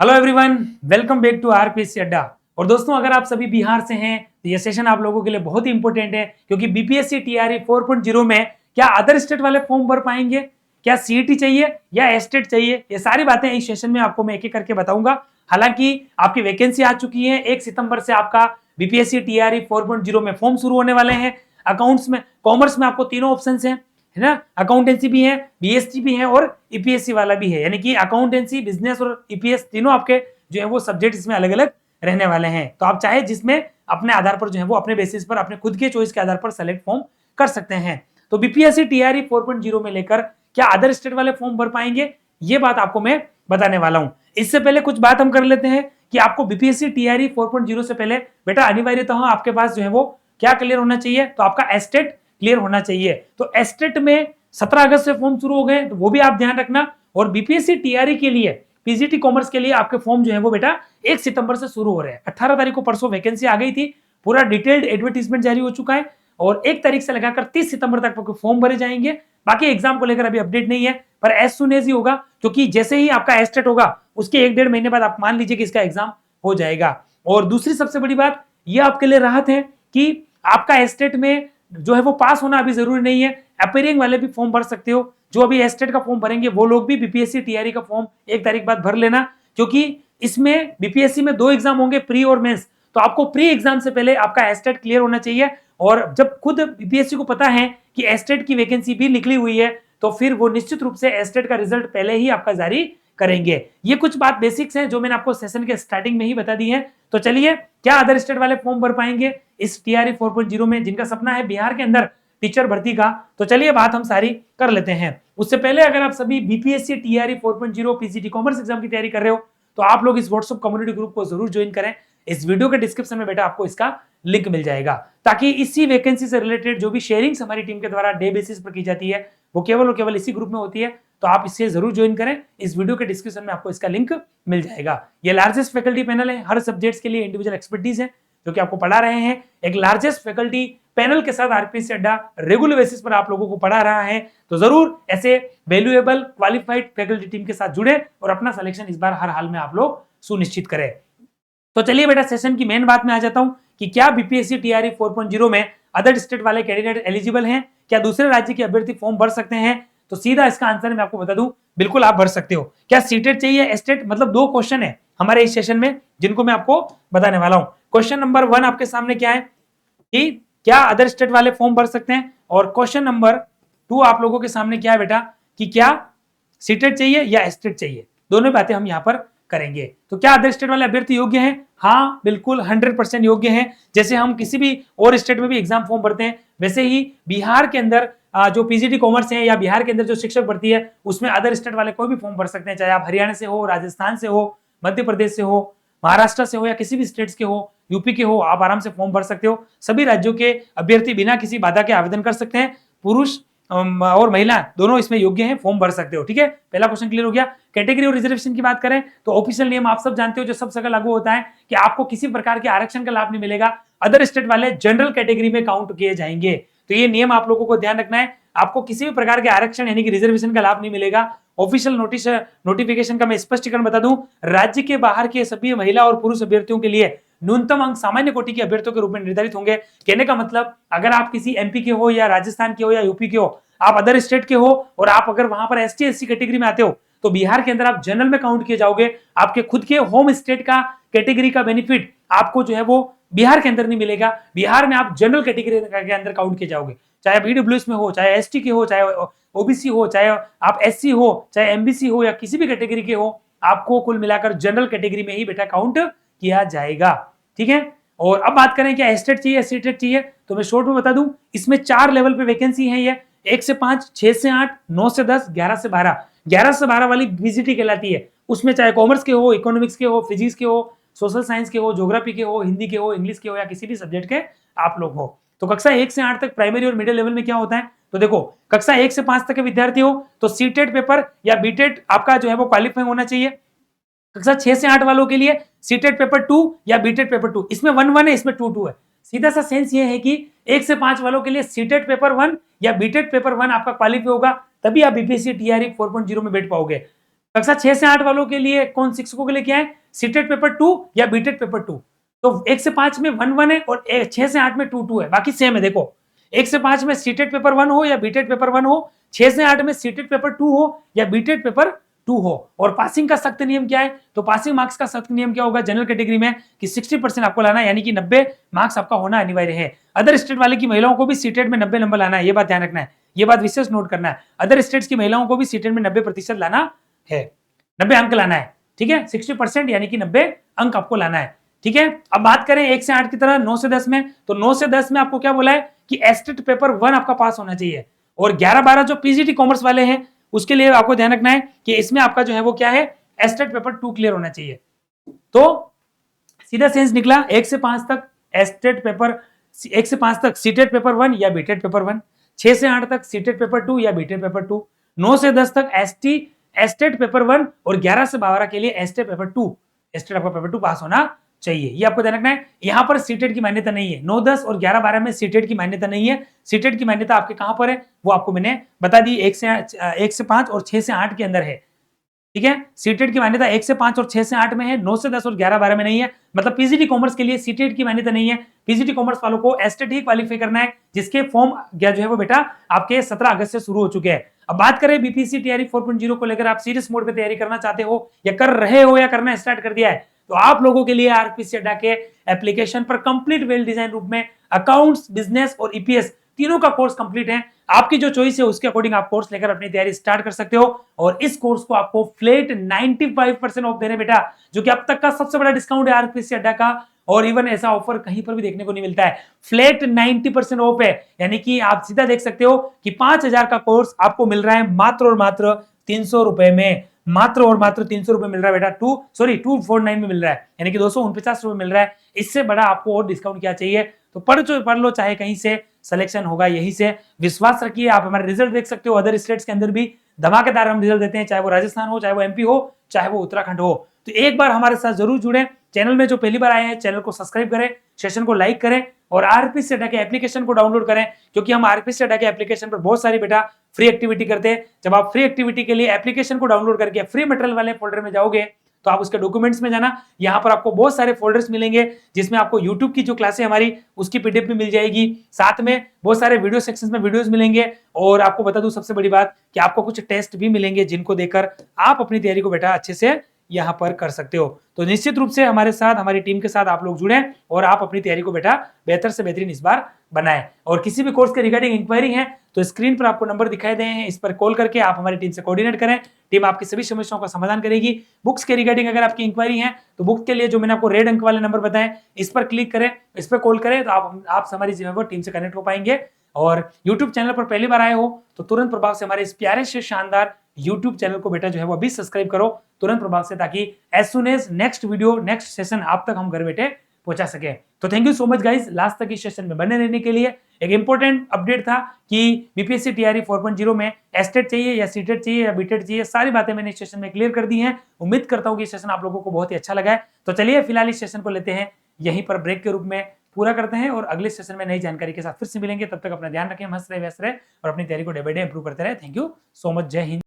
Hello everyone, welcome back to RPSC Adda. और दोस्तों, अगर आप सभी बिहार से हैं तो ये सेशन आप लोगों के लिए बहुत ही इंपॉर्टेंट है, क्योंकि बीपीएससी टीआरई 4.0 में क्या अदर स्टेट वाले फॉर्म भर पाएंगे, क्या सीईटी चाहिए या एस्टेट चाहिए, ये सारी बातें इस सेशन में आपको मैं एक एक करके बताऊंगा। हालांकि आपकी वैकेंसी आ चुकी है, 1 सितंबर से आपका बीपीएससी टीआरई 4.0 में फॉर्म शुरू होने वाले हैं। अकाउंट्स में, कॉमर्स में आपको तीनों ऑप्शन है ना, अकाउंटेंसी भी है, बीएससी भी है और ईपीएससी वाला भी है, यानी कि अकाउंटेंसी, बिजनेस और ईपीएस तीनों आपके जो है वो सब्जेक्ट इसमें अलग अलग रहने वाले हैं। तो आप चाहे जिसमें अपने आधार पर जो है वो अपने बेसिस पर अपने खुद के चॉइस के आधार पर सेलेक्ट फॉर्म कर सकते हैं। तो बीपीएससी टीआरई 4.0 में लेकर क्या अदर स्टेट वाले फॉर्म भर पाएंगे, ये बात आपको मैं बताने वाला हूं। इससे पहले कुछ बात हम कर लेते हैं कि आपको बीपीएससी टीआरई 4.0 से पहले बेटा अनिवार्यतः आपके पास जो है वो क्या क्लियर होना चाहिए, तो आपका एस्टेट क्लियर होना चाहिए। तो एस्टेट में 17 अगस्त से फॉर्म शुरू हो गए, तो वो भी आप ध्यान रखना। और बीपीएससी टीआरई के लिए, पीजीटी कॉमर्स के लिए आपके फॉर्म जो है वो बेटा 1 सितंबर से शुरू हो रहे हैं। 18 तारीख को परसों वैकेंसी आ गई थी, पूरा डिटेल्ड एडवर्टीजमेंट जारी हो चुका है और 1 तारीख से लगाकर 30 सितंबर तक आपके फॉर्म भरे जाएंगे। बाकी एग्जाम को लेकर अभी अपडेट नहीं है, पर एज सुन एज ही होगा, क्योंकि जैसे ही आपका एस्टेट होगा उसके 1-1.5 महीने बाद आप मान लीजिए कि इसका एग्जाम हो जाएगा। और दूसरी सबसे बड़ी बात यह आपके लिए राहत है कि आपका एस्टेट में जो है वो पास होना अभी जरूरी नहीं है, अपीयरिंग वाले भी फॉर्म भर सकते हो। जो अभी एस्टेट का फॉर्म भरेंगे वो लोग भी बीपीएससी टीआरई का फॉर्म 1 तारीख बाद भर लेना, क्योंकि इसमें बीपीएससी में 2 एग्जाम होंगे, प्री और मेंस। तो आपको प्री एग्जाम से पहले आपका एस्टेट क्लियर होना चाहिए। और जब खुद बीपीएससी को पता है कि एस्टेट की वैकेंसी भी निकली हुई है, तो फिर वो निश्चित रूप से एस्टेट का रिजल्ट पहले ही आपका जारी करेंगे। ये कुछ बात बेसिक्स हैं जो मैंने आपको सेशन के स्टार्टिंग में ही बता दी है। तो चलिए, क्या अदर स्टेट वाले फॉर्म भर पाएंगे इस टीआरई 4.0 में, जिनका सपना है बिहार के अंदर टीचर भर्ती का? तो चलिए बात हम सारी कर लेते हैं। उससे पहले अगर आप सभी BPSC TRE 4.0 PGT commerce exam की तैयारी कर रहे हो तो आप लोग इस व्हाट्सएप कम्युनिटी ग्रुप को जरूर ज्वाइन करें। इस वीडियो के डिस्क्रिप्शन में बेटा आपको इसका लिंक मिल जाएगा, ताकि इसी वैकेंसी से रिलेटेड जो भी शेयरिंग्स हमारी टीम के द्वारा डे बेसिस पर की जाती है वो केवल और केवल इसी ग्रुप में होती है। तो आप इससे जरूर ज्वाइन करें, इस वीडियो के डिस्क्रिप्शन में आपको इसका लिंक मिल जाएगा। ये लार्जेस्ट फैकल्टी पैनल है, हर सब्जेक्ट्स के लिए इंडिविजुअल एक्सपर्टीज है जो कि आपको पढ़ा रहे हैं। एक लार्जेस्ट फैकल्टी पैनल के साथ आरपीएससी अड्डा रेगुलर बेसिस पर आप लोगों को पढ़ा रहा है। तो जरूर ऐसे वैल्यूएबल क्वालिफाइड फैकल्टी टीम के साथ जुड़े और अपना सिलेक्शन इस बार हर हाल में आप लोग सुनिश्चित करें। तो चलिए बेटा, सेशन की मेन बात में आ जाता हूं कि क्या बीपीएससी टीआरई 4.0 में अदर स्टेट वाले कैंडिडेट एलिजिबल हैं, क्या दूसरे राज्य के अभ्यर्थी फॉर्म भर सकते हैं? तो सीधा इसका आंसर मैं आपको बता दूं, बिल्कुल आप भर सकते हो। क्या सीटेट चाहिए, एस्टेट, मतलब 2 क्वेश्चन है हमारे इस सेशन में जिनको मैं आपको बताने वाला हूं। क्वेश्चन नंबर 1 आपके सामने क्या है कि क्या अदर स्टेट वाले फॉर्म भर सकते हैं, और क्वेश्चन नंबर 2 आप लोगों के सामने क्या है बेटा कि क्या सीटेट चाहिए या एस्टेट चाहिए। दोनों बातें हम यहां पर करेंगे। तो क्या अदर स्टेट वाले अभ्यर्थी योग्य हैं? हाँ, बिल्कुल 100% योग्य हैं। जैसे हम किसी भी और स्टेट में भी एग्जाम फॉर्म भरते हैं, वैसे ही बिहार के अंदर जो पीजीटी कॉमर्स है या बिहार के अंदर जो शिक्षक भर्ती है उसमें अदर स्टेट वाले कोई भी फॉर्म भर सकते हैं, चाहे आप हरियाणा से हो, राजस्थान से हो, मध्य प्रदेश से हो, महाराष्ट्र से हो या किसी भी स्टेट्स के हो, यूपी के हो, आप आराम से फॉर्म भर सकते हो। सभी राज्यों के अभ्यर्थी बिना किसी बाधा के आवेदन कर सकते हैं। पुरुष और महिला दोनों इसमें योग्य हैं, फॉर्म भर सकते हो। ठीक है, पहला क्वेश्चन क्लियर हो गया। कैटेगरी और रिजर्वेशन की बात करें तो ऑफिशियल नियम आप सब जानते हो जो सब जगह लागू होता है कि आपको किसी प्रकार के आरक्षण का लाभ नहीं मिलेगा, अदर स्टेट वाले जनरल कैटेगरी में काउंट किए जाएंगे। तो ये नियम आप लोगों को ध्यान रखना है, आपको किसी भी प्रकार के आरक्षण यानी कि रिजर्वेशन का लाभ नहीं मिलेगा। ऑफिशियल नोटिफिकेशन का मैं स्पष्टीकरण बता दूं, राज्य के बाहर के सभी महिला और पुरुष अभ्यर्थियों के लिए न्यूनतम अंक सामान्य कोटि के अभ्यर्थियों के रूप में निर्धारित होंगे। कहने का मतलब, अगर आप किसी एमपी के हो या राजस्थान के हो या यूपी के हो, आप अदर स्टेट के हो और आप अगर वहां पर एसटी एससी कैटेगरी में आते हो तो बिहार के अंदर आप जनरल में काउंट किए जाओगे। आपके खुद के होम स्टेट का कैटेगरी का बेनिफिट आपको जो है वो बिहार के अंदर नहीं मिलेगा। बिहार में आप जनरल कैटेगरी के अंदर काउंट किए जाओगे, चाहे आप ईडब्ल्यूएस में हो, चाहे एसटी के हो, चाहे ओबीसी हो, चाहे आप एससी हो, चाहे एमबीसी हो या किसी भी कैटेगरी के हो, आपको कुल मिलाकर जनरल कैटेगरी में ही बेटा काउंट किया जाएगा। ठीक है, और अब बात करें क्या एस्टेट चाहिए, सीटेट चाहिए, तो मैं शॉर्ट में बता दूं, इसमें 4 लेवल पे वैकेंसी है। ये 1 से 5, 6 से 8, 9 से 10, 11 से 12। 11 से 12 वाली बीजीटी कहलाती है। उसमें चाहे कॉमर्स के हो, इकोनॉमिक्स के हो, फिजिक्स के हो, सोशल साइंस के हो, ज्योग्राफी के हो, हिंदी के हो, इंग्लिश के हो या किसी भी सब्जेक्ट के आप लोग हो। तो कक्षा 1 से 8 तक प्राइमरी और मिडिल लेवल में क्या होता है, तो देखो कक्षा 1 से 5 तक के विद्यार्थी हो तो सीटेट पेपर या बीटेट आपका जो है वो क्वालिफाई होना चाहिए। कक्षा 6 से 8 वालों के लिए सीटेट पेपर 2 या बीटेट पेपर 2, इसमें 1-1 है, इसमें 2-2 है। सीधा सा सेंस ये है कि 1 से 5 वालों के लिए सीटेट पेपर 1 या बीटेट पेपर 1 आपका क्वालिफाई होगा, तभी आप बीपीएससी टीआरई 4.0 में बैठ पाओगे। कक्षा 6 से 8 वालों के लिए, कौन शिक्षकों के लिए क्या है, सीटेट पेपर 2 या बीटेट पेपर 2। तो 1 से 5 में 1 है और 6 से 8 में 2 है, बाकी सेम है। देखो 1 से 5 में सीटेट पेपर 1 हो या बीटेट पेपर 1 हो, 6 से 8 में सीटेट पेपर 2 हो या बीटेट पेपर 2 हो। और पासिंग का सख्त नियम क्या है, तो पासिंग मार्क्स का सख्त नियम क्या होगा जनरल कैटेगरी में कि 60% आपको लाना है, यानी कि 90 मार्क्स आपका होना अनिवार्य है। अदर स्टेट वाले की महिलाओं को भी सीटेट में 90 नंबर लाना है, ये बात ध्यान रखना है, ये बात विशेष नोट करना है। अदर स्टेट्स की महिलाओं को भी सीटेट में 90% लाना है, 90 अंक लाना है, ठीक है। 60% यानी कि 90 अंक आपको लाना है, ठीक है। अब बात करें 1 से 8 की तरह 9 से 10 में, तो 9 से 10 में आपको क्या बोला है कि एस्टेट पेपर 1 आपका पास होना चाहिए। और 11-12 जो पीजीटी कॉमर्स वाले हैं उसके लिए आपको ध्यान रखना है कि इसमें आपका जो है वो क्या है, एस्टेट पेपर 2 क्लियर होना चाहिए। तो सीधा सेंस निकला 1 से 5 तक एस्टेट पेपर, 1 से 5 तक सीटेट पेपर 1 या बीटेट पेपर 1, 6 से 8 तक सीटेट पेपर 2 या बीटेट पेपर 2, 9 से 10 तक एस्टेट पेपर 1 और 11 से 12 के लिए एस्टेट पेपर 2, एस्टेट आपका पेपर 2 पास होना चाहिए। ये आपको ध्यान रखना है। यहां पर सीटेट की मान्यता नहीं है, 9, 10 और 11, 12 में सीटेट की मान्यता नहीं है। सीटेट की मान्यता आपके कहां पर है वो आपको मैंने बता दी, 1 से 5 और 6 से 8 के अंदर है, ठीक है। सीटेट की मान्यता 1 से 5 और 6 से 8 में है, 9 से 10 और 11, 12 में नहीं है। मतलब पीजीटी कॉमर्स के लिए सीटेट की मान्यता नहीं है। पीजीटी कॉमर्स वालों को एस्टेट ही क्वालिफाई करना है, जिसके फॉर्म जो है वो बेटा आपके 17 अगस्त से शुरू हो चुके हैं। अब बात करें बीपीएससी टीआरई 4.0 को लेकर, आप सीरियस मोड पे तैयारी करना चाहते हो या कर रहे हो या करना स्टार्ट कर दिया है, तो आप लोगों के लिए आरपीसी अड्डा के एप्लीकेशन पर कंप्लीट वेल डिजाइन रूप में अकाउंट्स, बिजनेस और ईपीएस तीनों का कोर्स कंप्लीट है। आपकी जो चॉइस है उसके अकॉर्डिंग आप कोर्स लेकर अपनी तैयारी स्टार्ट कर सकते हो। और इस कोर्स को आपको फ्लैट 95% ऑफ दे रहे बेटा, जो कि अब तक का सबसे बड़ा डिस्काउंट है आरपीसी अड्डा का। और इवन ऐसा ऑफर कहीं पर भी देखने को नहीं मिलता है, फ्लैट 90% ऑफ है। यानी कि आप सीधा देख सकते हो कि 5000 का कोर्स आपको मिल रहा है मात्र और मात्र 300 रुपए में, मात्र और मात्र 300 रुपए मिल रहा है बेटा, 249 में मिल रहा है, यानी कि 249 रुपए मिल रहा है। इससे बड़ा आपको और डिस्काउंट क्या चाहिए। तो पढ़ लो, चाहे कहीं से सिलेक्शन होगा यहीं से, विश्वास रखिए। आप हमारे रिजल्ट देख सकते हो, अदर स्टेट्स के अंदर भी धमाकेदार हम रिजल्ट देते हैं, चाहे वो राजस्थान हो, चाहे वो एमपी हो, चाहे वो उत्तराखंड हो। तो एक बार हमारे साथ जरूर जुड़े। चैनल में जो पहली बार आए हैं चैनल को सब्सक्राइब करें, सेशन को लाइक करें और आरपीसी अड्डा के एप्लीकेशन को डाउनलोड करें, क्योंकि हम आरपीसी अड्डा के एप्लीकेशन पर बहुत सारी बेटा फ्री एक्टिविटी करते हैं। जब आप फ्री एक्टिविटी के लिए एप्लीकेशन को डाउनलोड करके फ्री मटेरियल वाले फोल्डर में जाओगे तो आप उसके डॉक्यूमेंट्स में जाना, यहाँ पर आपको बहुत सारे फोल्डर्स मिलेंगे जिसमें आपको यूट्यूब की जो क्लासें हमारी उसकी पीडीएफ भी मिल जाएगी, साथ में बहुत सारे वीडियो सेक्शंस में वीडियोस मिलेंगे। और आपको बता दूं सबसे बड़ी बात कि आपको कुछ टेस्ट भी मिलेंगे जिनको देकर आप अपनी तैयारी को बेटा अच्छे से यहाँ पर कर सकते हो। तो निश्चित रूप से हमारे साथ, हमारी टीम के साथ आप लोग जुड़े और आप अपनी तैयारी को बेटा बेहतर से बेहतरीन इस बार बनाएं। और किसी भी कोर्स के रिगार्डिंग इंक्वायरी है तो स्क्रीन पर आपको नंबर दिखाई दे हैं, इस पर कॉल करके आप हमारी टीम से कोऑर्डिनेट करें। टीम आपकी सभी समस्याओं का समाधान करेगी। बुक्स के रिगार्डिंग अगर आपकी इंक्वायरी है तो बुक के लिए जो मैंने आपको रेड अंक वाले नंबर बताए, इस पर क्लिक करें, इस पर कॉल करें तो आप हमारी टीम से कनेक्ट हो पाएंगे। और YouTube चैनल पर पहली बार आए हो तो तुरंत प्रभाव से हमारे इस प्यारे से शानदार YouTube चैनल को बेटा जो है वो अभी सब्सक्राइब करो तुरंत प्रभाव से, ताकि as soon as next video, next session आप तक हम घर बैठे पहुंचा सके। तो thank you so much guys, last तक इस सेशन में बने रहने के लिए। एक इंपॉर्टेंट अपडेट था कि बीपीएससी टीआरई 4.0 में एस्टेट चाहिए या सीटेट चाहिए या बीटेट चाहिए, सारी बातें मैंने इस सेशन में क्लियर कर दी हैं। उम्मीद करता हूं कि सेशन आप लोगों को बहुत ही अच्छा लगा है। तो चलिए फिलहाल इस सेशन को लेते हैं यहीं पर ब्रेक के रूप में पूरा करते हैं और अगले सेशन में नई जानकारी के साथ फिर से मिलेंगे। तब तक अपना ध्यान रखें, मस्त रहे, व्यस्त रहे और अपनी तैयारी को डे बाय डे इंप्रूव करते रहे। थैंक यू सो मच, जय हिंद।